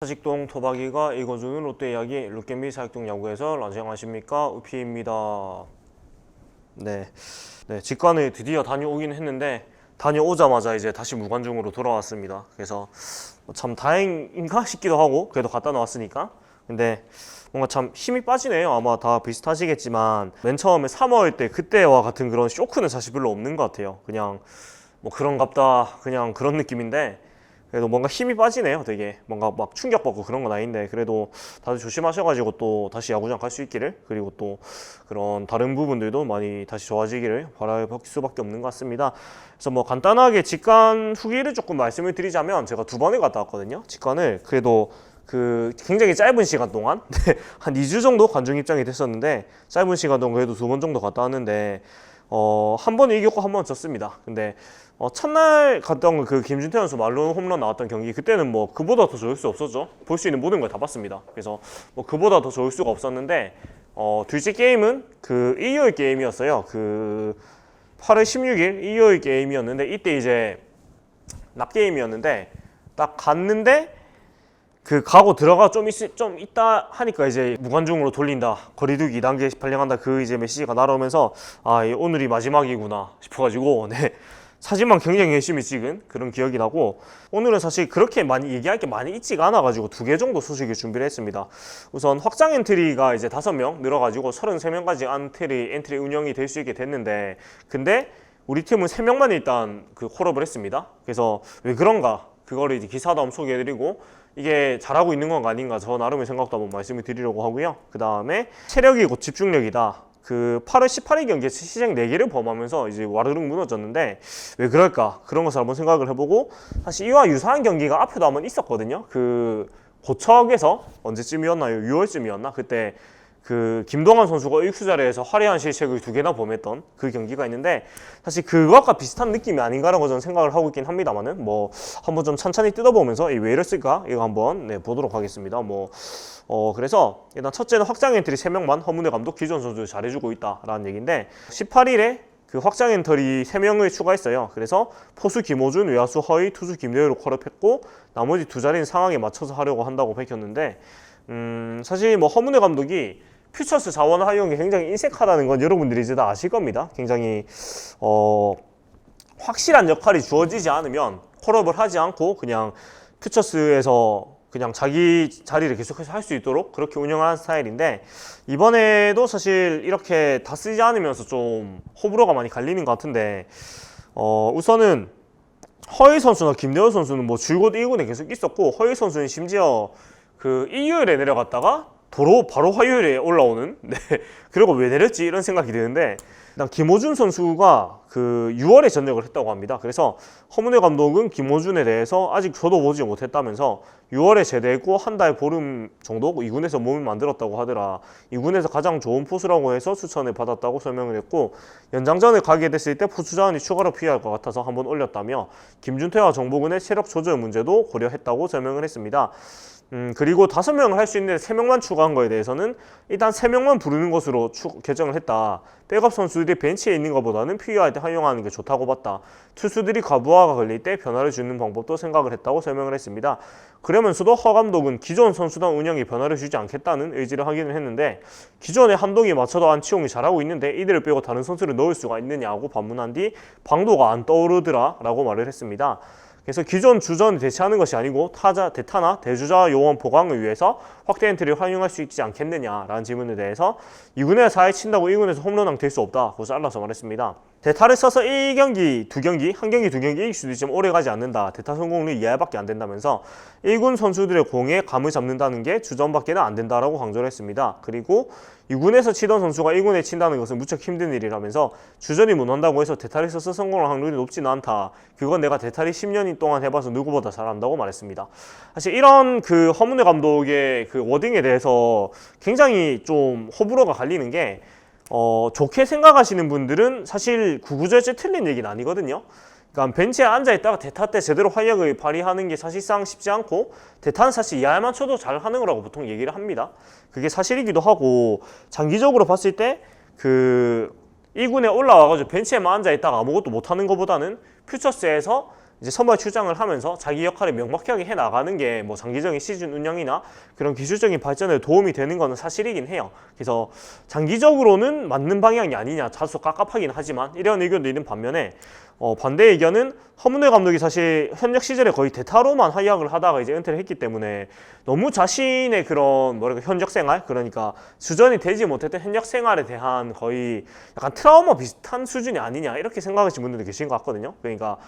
사직동 토박이가 읽어주는 롯데 이야기 롯개미 사직동 야구에서 안녕하십니까 우피입니다. 네, 직관을 드디어 다녀오긴 했는데 다녀오자마자 이제 다시 무관중으로 돌아왔습니다. 그래서 참 다행인가 싶기도 하고 그래도 갔다 나왔으니까. 근데 뭔가 참 힘이 빠지네요. 아마 다 비슷하시겠지만 맨 처음에 3월 때 그때와 같은 그런 쇼크는 사실 별로 없는 것 같아요. 그냥 뭐 그런갑다 그냥 그런 느낌인데 그래도 뭔가 힘이 빠지네요. 되게 뭔가 막 충격받고 그런 건 아닌데 그래도 다들 조심하셔가지고 또 다시 야구장 갈 수 있기를, 그리고 또 그런 다른 부분들도 많이 다시 좋아지기를 바랄 수밖에 없는 것 같습니다. 그래서 뭐 간단하게 직관 후기를 조금 말씀을 드리자면, 제가 2번을 갔다 왔거든요. 직관을 그래도 굉장히 짧은 시간 동안 한 2주 정도 관중 입장이 됐었는데, 짧은 시간 동안 그래도 2번 정도 갔다 왔는데 한 번은 이겼고 한 번은 졌습니다. 근데 첫날 갔던 그 김준태 선수 말로 홈런 나왔던 경기, 그때는 뭐 그보다 더 좋을 수 없었죠. 볼 수 있는 모든 걸 다 봤습니다. 그래서 뭐 그보다 더 좋을 수가 없었는데 둘째 게임은 그 일요일 게임이었어요. 그 8월 16일 일요일 게임이었는데, 이때 이제 낮 게임이었는데 딱 갔는데 가고 들어가 좀 있다 하니까 이제 무관중으로 돌린다, 거리두기 2단계 발령한다, 그 이제 메시지가 날아오면서 오늘이 마지막이구나 싶어가지고 사진만 굉장히 열심히 찍은 그런 기억이 나고, 오늘은 사실 그렇게 많이 얘기할 게 많이 있지가 않아가지고 2개 정도 소식을 준비를 했습니다. 우선 확장 엔트리가 이제 5명 늘어가지고 33명까지 엔트리 운영이 될 수 있게 됐는데, 근데 우리 팀은 3명만 일단 콜업을 했습니다. 그래서 왜 그런가 그거를 이제 기사도 한번 소개해드리고, 이게 잘하고 있는 건가 아닌가 저 나름의 생각도 한번 말씀을 드리려고 하고요. 그 다음에 체력이 곧 집중력이다. 8월 18일 경기에 시즌 4개를 범하면서 이제 와르륵 무너졌는데 왜 그럴까, 그런 것을 한번 생각을 해보고, 사실 이와 유사한 경기가 앞에도 한번 있었거든요. 고척에서 언제쯤이었나요? 6월쯤이었나? 그때 김동환 선수가 1수 자리에서 화려한 실책을 2개나 범했던 그 경기가 있는데, 사실 그것과 비슷한 느낌이 아닌가라고 저는 생각을 하고 있긴 합니다만은, 뭐 한번 좀 찬찬히 뜯어보면서 왜 이랬을까 이거 한번 보도록 하겠습니다. 그래서 일단 첫째는 확장 엔트리 3명만 허문회 감독 기존 선수 잘해주고 있다라는 얘기인데, 18일에 확장 엔트리 3명을 추가했어요. 그래서 포수 김호준, 외야수 허희, 투수 김대우로 콜업했고, 나머지 2자리는 상황에 맞춰서 하려고 한다고 밝혔는데, 사실 뭐 허문회 감독이 퓨처스 자원 활용이 굉장히 인색하다는 건 여러분들이 이제 다 아실 겁니다. 굉장히 확실한 역할이 주어지지 않으면 콜업을 하지 않고 그냥 퓨처스에서 그냥 자기 자리를 계속해서 할 수 있도록 그렇게 운영하는 스타일인데, 이번에도 사실 이렇게 다 쓰지 않으면서 좀 호불호가 많이 갈리는 것 같은데, 우선은 허희 선수나 김대현 선수는 뭐 줄곧 1군에 계속 있었고, 허희 선수는 심지어 일요일에 내려갔다가 바로 화요일에 올라오는, 그리고 왜 내렸지 이런 생각이 드는데, 일단 김호준 선수가 6월에 전역을 했다고 합니다. 그래서 허문회 감독은 김호준에 대해서 아직 저도 보지 못했다면서 6월에 제대했고 한 달 보름 정도 2군에서 몸을 만들었다고 하더라. 2군에서 가장 좋은 포수라고 해서 추천을 받았다고 설명을 했고, 연장전을 가게 됐을 때 포수 자원이 추가로 필요할 것 같아서 한번 올렸다며, 김준태와 정보근의 체력 조절 문제도 고려했다고 설명을 했습니다. 그리고 5명을 할 수 있는데 3명만 추가한 거에 대해서는 일단 3명만 부르는 것으로 결정을 했다. 백업 선수들이 벤치에 있는 것보다는 필요할 때 활용하는 게 좋다고 봤다. 투수들이 과부하가 걸릴 때 변화를 주는 방법도 생각을 했다고 설명을 했습니다. 그러면서도 허 감독은 기존 선수단 운영에 변화를 주지 않겠다는 의지를 확인을 했는데, 기존의 한동희 마차도 안치홍이 잘하고 있는데 이들을 빼고 다른 선수를 넣을 수가 있느냐고 반문한 뒤 방도가 안 떠오르더라 라고 말을 했습니다. 그래서 기존 주전을 대체하는 것이 아니고 대타나 대주자 요원 보강을 위해서 확대 엔트리를 활용할 수 있지 않겠느냐라는 질문에 대해서 2군에서 4회 친다고 1군에서 홈런왕 될 수 없다고 잘라서 말했습니다. 대타를 써서 1경기, 2경기, 1경기, 2경기 이길 수도 있지만 오래 가지 않는다. 대타 성공률 2할밖에 안 된다면서 1군 선수들의 공에 감을 잡는다는 게 주전밖에는 안 된다라고 강조를 했습니다. 그리고 2군에서 치던 선수가 1군에 친다는 것은 무척 힘든 일이라면서, 주전이 무난다고 해서 대타를 써서 성공할 확률이 높지는 않다. 그건 내가 대타를 10년 동안 해봐서 누구보다 잘한다고 말했습니다. 사실 이런 허문회 감독의 워딩에 대해서 굉장히 좀 호불호가 갈리는 게, 좋게 생각하시는 분들은 사실 구구절제 틀린 얘기는 아니거든요. 그러니까 벤치에 앉아있다가 대타 때 제대로 활력을 발휘하는 게 사실상 쉽지 않고, 대타는 사실 2할만 쳐도 잘 하는 거라고 보통 얘기를 합니다. 그게 사실이기도 하고, 장기적으로 봤을 때 1군에 올라와가지고 벤치에만 앉아있다가 아무것도 못하는 것보다는 퓨처스에서 이제 선발 출장을 하면서 자기 역할을 명확하게 해 나가는 게 뭐 장기적인 시즌 운영이나 그런 기술적인 발전에 도움이 되는 거는 사실이긴 해요. 그래서 장기적으로는 맞는 방향이 아니냐, 다소 깝깝하긴 하지만 이런 의견도 있는 반면에 반대 의견은 허문회 감독이 사실 현역 시절에 거의 대타로만 활약을 하다가 이제 은퇴를 했기 때문에 너무 자신의 그런 뭐랄까 현역 생활, 그러니까 주전이 되지 못했던 현역 생활에 대한 거의 약간 트라우마 비슷한 수준이 아니냐 이렇게 생각하시는 분들도 계신 것 같거든요. 그러니까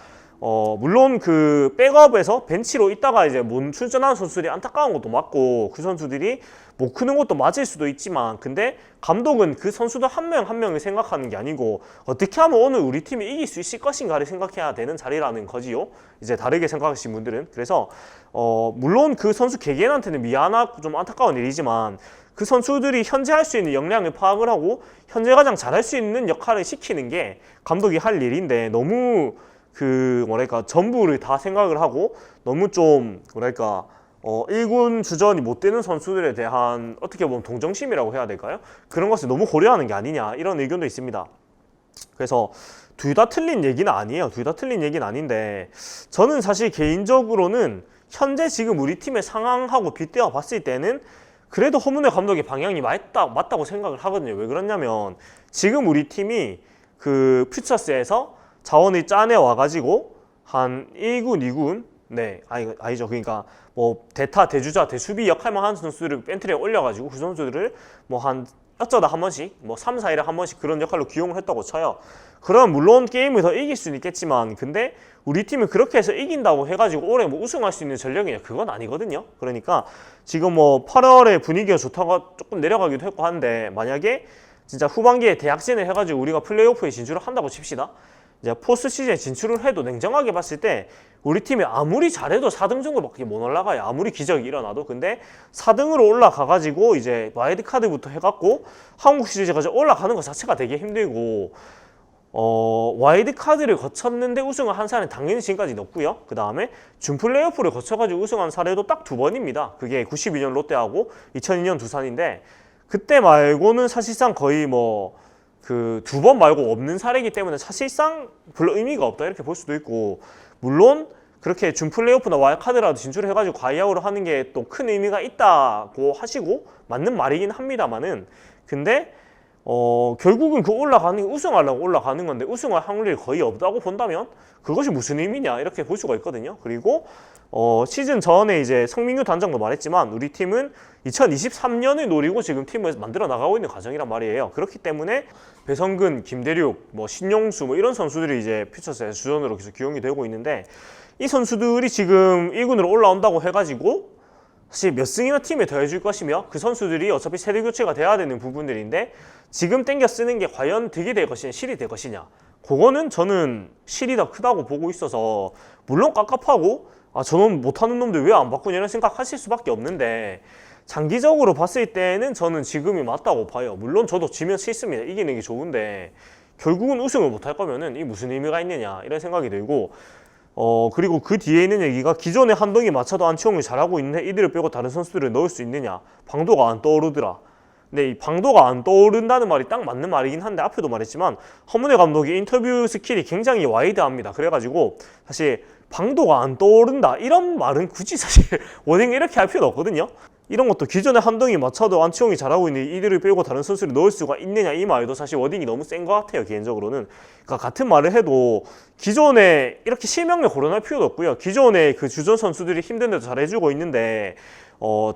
물론 그 백업에서 벤치로 있다가 이제 못 출전하는 선수들이 안타까운 것도 맞고 그 선수들이 못 크는 것도 맞을 수도 있지만, 근데 감독은 그 선수들 한 명 한 명을 생각하는 게 아니고 어떻게 하면 오늘 우리 팀이 이길 수 있을 것인가를 생각해야 되는 자리라는 거지요. 이제 다르게 생각하시는 분들은. 그래서 물론 그 선수 개개인한테는 미안하고 좀 안타까운 일이지만 그 선수들이 현재 할 수 있는 역량을 파악을 하고 현재 가장 잘할 수 있는 역할을 시키는 게 감독이 할 일인데, 너무 그 뭐랄까 전부를 다 생각을 하고 너무 좀 뭐랄까 1군 주전이 못 되는 선수들에 대한 어떻게 보면 동정심이라고 해야 될까요? 그런 것을 너무 고려하는 게 아니냐 이런 의견도 있습니다. 그래서 둘 다 틀린 얘기는 아니에요. 둘 다 틀린 얘기는 아닌데, 저는 사실 개인적으로는 현재 지금 우리 팀의 상황하고 빗대어 봤을 때는 그래도 허문회 감독의 방향이 맞다고 생각을 하거든요. 왜 그러냐면 지금 우리 팀이 그 퓨처스에서 자원을 짜내 와가지고 한 1군, 2군, 네, 아니죠. 그러니까 뭐 대타, 대주자, 대수비 역할만 하는 선수들을 벤트리에 올려가지고 그 선수들을 뭐 한 어쩌다 한 번씩, 뭐 3, 4일에 한 번씩 그런 역할로 기용을 했다고 쳐요. 그럼 물론 게임을 더 이길 수는 있겠지만, 근데 우리 팀을 그렇게 해서 이긴다고 해가지고 올해 뭐 우승할 수 있는 전력이냐, 그건 아니거든요. 그러니까 지금 뭐 8월에 분위기가 좋다가 조금 내려가기도 했고 한데, 만약에 진짜 후반기에 대학진을 해가지고 우리가 플레이오프에 진출을 한다고 칩시다. 이제 포스트 시즌에 진출을 해도 냉정하게 봤을 때 우리 팀이 아무리 잘해도 4등 정도밖에 못 올라가요. 아무리 기적이 일어나도. 근데 4등으로 올라가가지고 이제 와일드카드부터 해갖고 한국 시리즈까지 올라가는 것 자체가 되게 힘들고, 와일드카드를 거쳤는데 우승을 한 사례는 당연히 지금까지 없고요. 그 다음에 준 플레이오프를 거쳐가지고 우승한 사례도 딱 2번입니다. 그게 92년 롯데하고 2002년 두산인데, 그때 말고는 사실상 거의 뭐 그 2번 말고 없는 사례이기 때문에 사실상 별로 의미가 없다 이렇게 볼 수도 있고, 물론 그렇게 준 플레이오프나 와일드카드라도 진출해가지고 과이아웃을 하는 게 또 큰 의미가 있다고 하시고 맞는 말이긴 합니다만은, 근데 결국은 그 올라가는 게 우승하려고 올라가는 건데 우승할 확률이 거의 없다고 본다면 그것이 무슨 의미냐 이렇게 볼 수가 있거든요. 그리고 시즌 전에 이제 성민규 단장도 말했지만 우리 팀은 2023년을 노리고 지금 팀을 만들어 나가고 있는 과정이란 말이에요. 그렇기 때문에 배성근, 김대륙, 뭐 신용수 뭐 이런 선수들이 이제 퓨처스에서 주전으로 계속 기용이 되고 있는데, 이 선수들이 지금 1군으로 올라온다고 해가지고 사실 몇 승이나 팀에 더해줄 것이며 그 선수들이 어차피 세대 교체가 돼야 되는 부분들인데, 지금 땡겨 쓰는 게 과연 득이 될 것이냐 실이 될 것이냐, 그거는 저는 실이 더 크다고 보고 있어서, 물론 깝깝하고 저놈 못하는 놈들 왜 안 바꾸냐 이런 생각하실 수밖에 없는데, 장기적으로 봤을 때는 저는 지금이 맞다고 봐요. 물론 저도 지면 싫습니다. 이기는 게 좋은데 결국은 우승을 못할 거면은 이게 무슨 의미가 있느냐 이런 생각이 들고, 그리고 그 뒤에 있는 얘기가 기존의 한동희 마차도 안치홍이 잘하고 있는데 이들을 빼고 다른 선수들을 넣을 수 있느냐, 방도가 안 떠오르더라. 근데 이 방도가 안 떠오른다는 말이 딱 맞는 말이긴 한데, 앞에도 말했지만 허문회 감독이 인터뷰 스킬이 굉장히 와이드합니다. 그래가지고 사실 방도가 안 떠오른다 이런 말은 굳이 사실 워딩 이렇게 할 필요는 없거든요. 이런 것도 기존의 한동희 마차도 안치홍이 잘하고 있는 이들을 빼고 다른 선수를 넣을 수가 있느냐 이 말도 사실 워딩이 너무 센 것 같아요. 개인적으로는. 그러니까 같은 말을 해도 기존에 이렇게 실명을 거론할 필요도 없고요. 기존에 그 주전 선수들이 힘든데도 잘해주고 있는데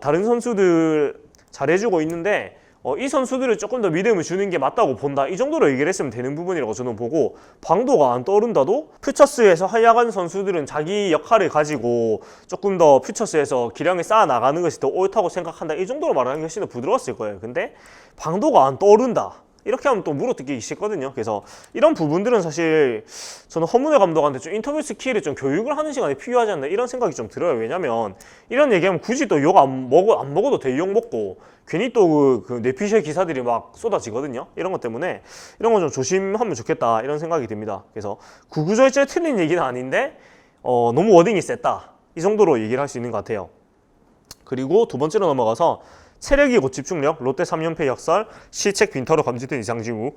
다른 선수들 잘해주고 있는데 이 선수들을 조금 더 믿음을 주는 게 맞다고 본다, 이 정도로 얘기를 했으면 되는 부분이라고 저는 보고, 방도가 안 떠오른다도 퓨처스에서 활약한 선수들은 자기 역할을 가지고 조금 더 퓨처스에서 기량을 쌓아 나가는 것이 더 옳다고 생각한다, 이 정도로 말하는 것이 더 부드러웠을 거예요. 근데 방도가 안 떠오른다 이렇게 하면 또 물어뜯기 싫거든요. 그래서 이런 부분들은 사실 저는 허문회 감독한테 좀 인터뷰 스킬을 좀 교육을 하는 시간이 필요하지 않나 이런 생각이 좀 들어요. 왜냐면 이런 얘기하면 굳이 또 욕 안 먹어도 대욕 먹고 괜히 또 그 뇌피셜 기사들이 막 쏟아지거든요. 이런 것 때문에 이런 거 좀 조심하면 좋겠다 이런 생각이 듭니다. 그래서 구구절절 틀린 얘기는 아닌데 너무 워딩이 셌다 이 정도로 얘기를 할 수 있는 것 같아요. 그리고 두 번째로 넘어가서 체력이 곧 집중력, 롯데 3연패 역설, 실책 빈터로 감지된 이상진우,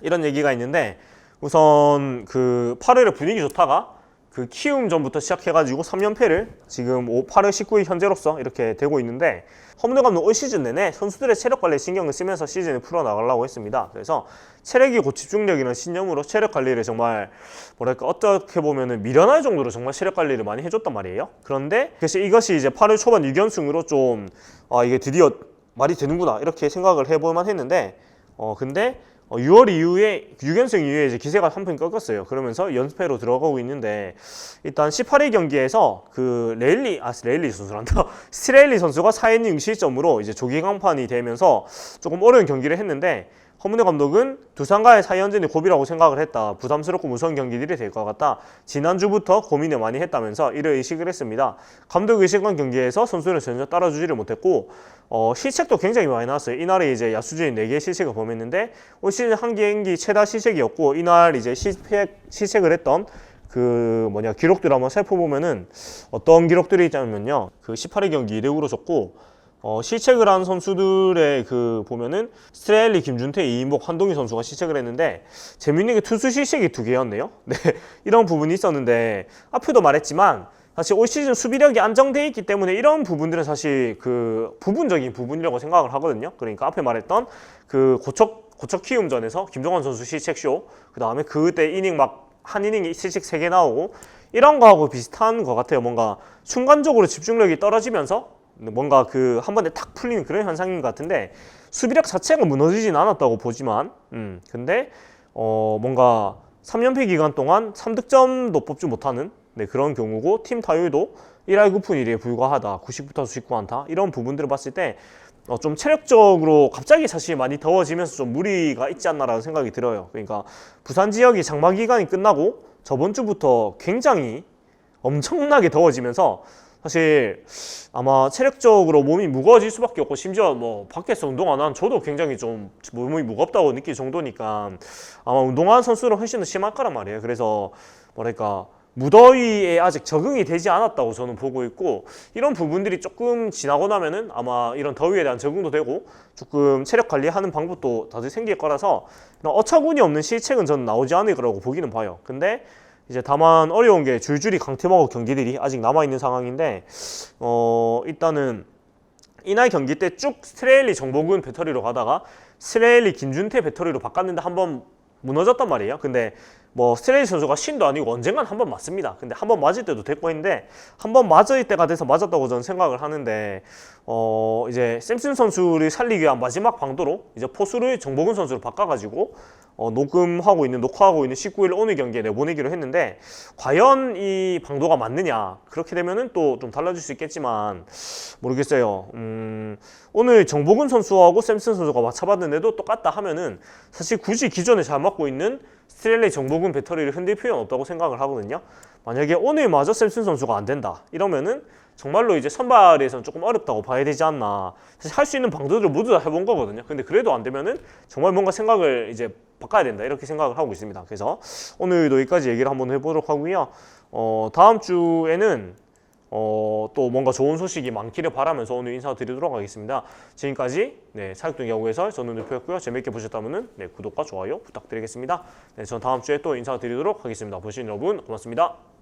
이런 얘기가 있는데, 우선 그 8월에 분위기 좋다가 그 키움전부터 시작해가지고 3연패를 지금 8월 19일 현재로서 이렇게 되고 있는데, 허문회 감독 올 시즌 내내 선수들의 체력 관리에 신경을 쓰면서 시즌을 풀어나가려고 했습니다. 그래서 체력이 곧 집중력이라는 신념으로 체력 관리를 정말 뭐랄까 어떻게 보면은 미련할 정도로 정말 체력 관리를 많이 해줬단 말이에요. 그런데 그래서 이것이 이제 8월 초반 6연승으로 좀 이게 드디어 말이 되는구나 이렇게 생각을 해볼만 했는데, 근데 6월 이후에 6연승 이후에 이제 기세가 한편 꺾였어요. 그러면서 연패로 들어가고 있는데, 일단 18일 경기에서 그 레일리 선수란다. 스트레일리 선수가 4이닝 실점으로 이제 조기 강판이 되면서 조금 어려운 경기를 했는데, 허문회 감독은 두산과의 4연전이 고비라고 생각을 했다. 부담스럽고 무서운 경기들이 될 것 같다. 지난주부터 고민을 많이 했다면서 이를 의식을 했습니다. 감독 의식한 경기에서 선수를 전혀 따라주지를 못했고, 실책도 굉장히 많이 나왔어요. 이날에 이제 야수진 4개의 실책을 범했는데, 올 시즌 한 경기 최다 실책이었고, 이날 이제 실책을 했던 기록들을 한번 살펴보면은 어떤 기록들이 있냐면요. 그 18회 경기 2대5로 졌고, 실책을 한 선수들의 보면은 스트레일리, 김준태, 이인복, 한동희 선수가 실책을 했는데, 재밌는 게 투수 실책이 2개였네요. 네, 이런 부분이 있었는데, 앞에도 말했지만 사실 올 시즌 수비력이 안정돼 있기 때문에 이런 부분들은 사실 부분적인 부분이라고 생각을 하거든요. 그러니까 앞에 말했던 고척 키움전에서 김정환 선수 실책쇼, 그 다음에 그때 이닝 한 이닝에 실책 3개 나오고, 이런 거하고 비슷한 것 같아요. 뭔가 순간적으로 집중력이 떨어지면서 뭔가 한 번에 탁 풀리는 그런 현상인 것 같은데, 수비력 자체가 무너지진 않았다고 보지만, 근데 뭔가 3연패 기간 동안 3득점도 뽑지 못하는 그런 경우고, 팀 타율도 1할 9푼 1리에 불과하다, 90부터 19안타, 이런 부분들을 봤을 때 좀 체력적으로 갑자기 사실 많이 더워지면서 좀 무리가 있지 않나라는 생각이 들어요. 그러니까 부산 지역이 장마 기간이 끝나고 저번 주부터 굉장히 엄청나게 더워지면서 사실 아마 체력적으로 몸이 무거워질 수밖에 없고, 심지어 밖에서 운동 안 한 저도 굉장히 좀 몸이 무겁다고 느낄 정도니까 아마 운동하는 선수는 훨씬 더 심할 거란 말이에요. 그래서 뭐랄까 무더위에 아직 적응이 되지 않았다고 저는 보고 있고, 이런 부분들이 조금 지나고 나면은 아마 이런 더위에 대한 적응도 되고 조금 체력 관리하는 방법도 다들 생길 거라서 어처구니 없는 실책은 저는 나오지 않을 거라고 보기는 봐요. 근데 이제 다만 어려운 게 줄줄이 강팀하고 경기들이 아직 남아있는 상황인데, 일단은 이날 경기 때 쭉 스트레일리, 정보근 배터리로 가다가 스트레일리, 김준태 배터리로 바꿨는데 한번 무너졌단 말이에요. 근데 스트레일리 선수가 신도 아니고 언젠간 한번 맞습니다. 근데 한번 맞을 때도 됐고 했는데, 한번 맞을 때가 돼서 맞았다고 저는 생각을 하는데, 이제 샘슨 선수를 살리기 위한 마지막 방도로 이제 포수를 정보근 선수로 바꿔가지고 녹화하고 있는 19일 오늘 경기에 내보내기로 했는데, 과연 이 방도가 맞느냐, 그렇게 되면은 또 좀 달라질 수 있겠지만 모르겠어요. 오늘 정보근 선수하고 샘슨 선수가 맞춰봤는데도 똑같다 하면은 사실 굳이 기존에 잘 맞고 있는 스트레일리, 정보근 배터리를 흔들 필요는 없다고 생각을 하거든요. 만약에 오늘마저 샘슨 선수가 안 된다 이러면은 정말로 이제 선발에서는 조금 어렵다고 봐야 되지 않나. 사실 할 수 있는 방도들을 모두 다 해본 거거든요. 근데 그래도 안 되면은 정말 뭔가 생각을 이제 바꿔야 된다 이렇게 생각을 하고 있습니다. 그래서 오늘도 여기까지 얘기를 한번 해보도록 하고요. 다음 주에는 또 뭔가 좋은 소식이 많기를 바라면서 오늘 인사드리도록 하겠습니다. 지금까지 사육동 야구 해설 저는 누표였고요. 재밌게 보셨다면 구독과 좋아요 부탁드리겠습니다. 저는 다음 주에 또 인사드리도록 하겠습니다. 보신 여러분 고맙습니다.